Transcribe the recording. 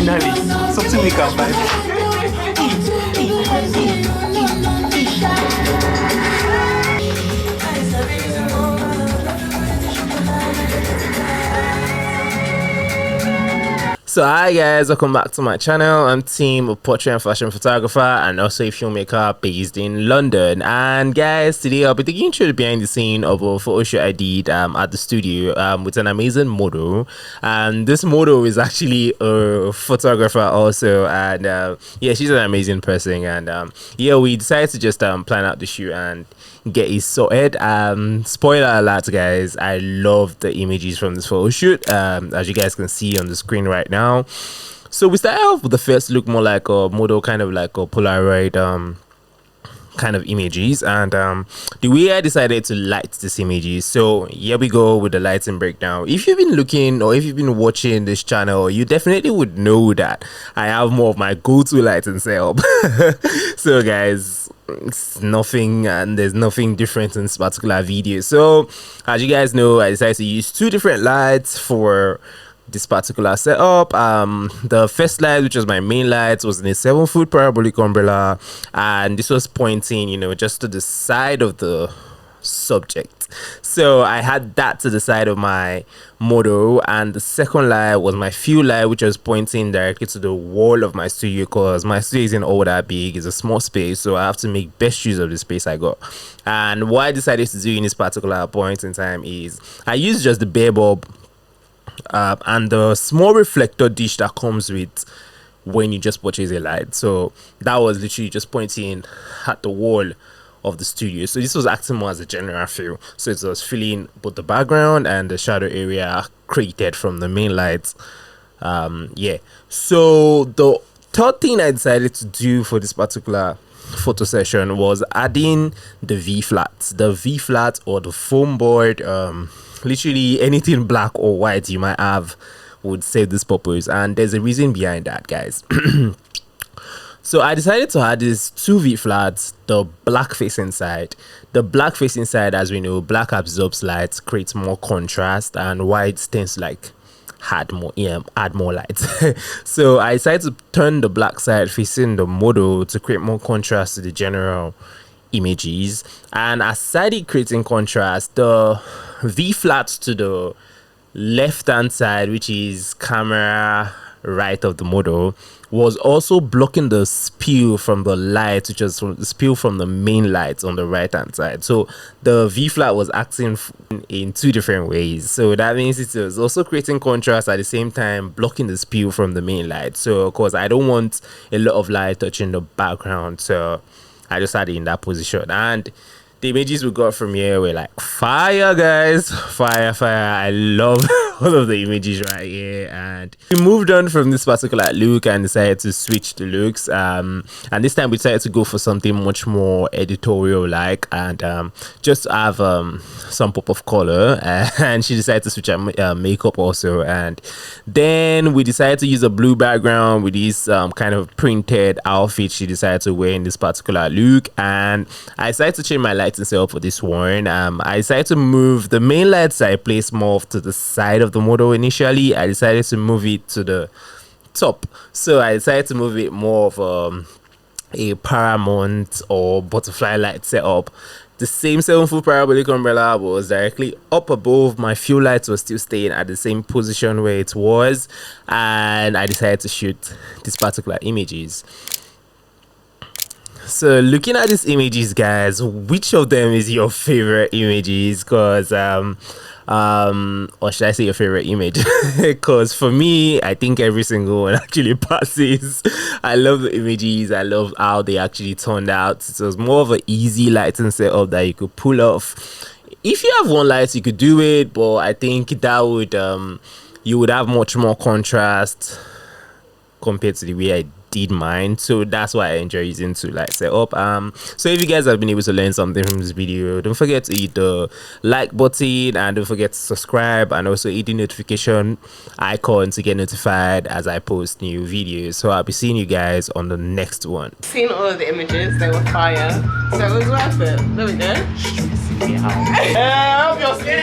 Finally, something we can buy. So hi guys, welcome back to my channel. I'm Tim, a portrait and fashion photographer and also a filmmaker based in London. And guys, today I'll be taking you through the behind the scene of a photo shoot I did at the studio with an amazing model. And this model is actually a photographer also, and yeah, she's an amazing person. And yeah, we decided to just plan out the shoot and get it sorted. Spoiler alert guys, I love the images from this photo shoot, as you guys can see on the screen right now. So we started off with the first look more like a model, kind of like a Polaroid kind of images, and the way I decided to light this images. So here we go with the lighting breakdown. If you've been looking or if you've been watching this channel, you definitely would know that I have more of my go-to lighting setup. So guys, it's nothing, and there's nothing different in this particular video. So as you guys know, I decided to use two different lights for this particular setup. The first light, which was my main light, was in a 7-foot parabolic umbrella, and this was pointing, you know, just to the side of the subject. So I had that to the side of my model, and the second light was my field light, which was pointing directly to the wall of my studio, because my studio isn't all that big, it's a small space, so I have to make best use of the space I got. And what I decided to do in this particular point in time is I used just the bare bulb and the small reflector dish that comes with when you just purchase a light. So that was literally just pointing at the wall of the studio, so this was acting more as a general feel, so it was filling both the background and the shadow area created from the main lights. Yeah, so the third thing I decided to do for this particular photo session was adding the V-flat or the foam board. Literally anything black or white you might have would serve this purpose, and there's a reason behind that guys. So I decided to add these two V-flats, the black facing side. The black facing side, as we know, black absorbs light, creates more contrast, and white tends to like add more light. So I decided to turn the black side facing the model to create more contrast to the general images, and aside it creating contrast, the V-flat to the left hand side, which is camera right of the model, was also blocking the spill from the light, which was from the spill from the main light on the right hand side. So the V-flat was acting in two different ways, so that means it was also creating contrast at the same time blocking the spill from the main light. So of course I don't want a lot of light touching the background, so I just had it in that position, and the images we got from here were like fire guys, fire. I love all of the images right here. And we moved on from this particular look and decided to switch the looks, and this time we decided to go for something much more editorial like, and just have some pop of color. And she decided to switch her makeup also, and then we decided to use a blue background with this kind of printed outfit she decided to wear in this particular look. And I decided to change my lighting setup for this one. I decided to move the main lights I placed more to the side of the model. Initially I decided to move it to the top, so I decided to move it more of a paramount or butterfly light setup. The same 7-foot parabolic umbrella was directly up above. My field lights was still staying at the same position where it was, and I decided to shoot these particular images. So looking at these images guys, which of them is your favorite images? Because or should I say your favorite image? Because for me, I think every single one actually passes. I love the images, I love how they actually turned out. So it's more of an easy lighting setup that you could pull off. If you have one light you could do it, but I think that would you would have much more contrast compared to the way I did mine, so that's why I enjoy using two light setup. So if you guys have been able to learn something from this video, don't forget to hit the like button, and don't forget to subscribe, and also hit the notification icon to get notified as I post new videos. So I'll be seeing you guys on the next one. Seen all of the images, they were fire, so it was worth it. There we go. Yeah, obviously.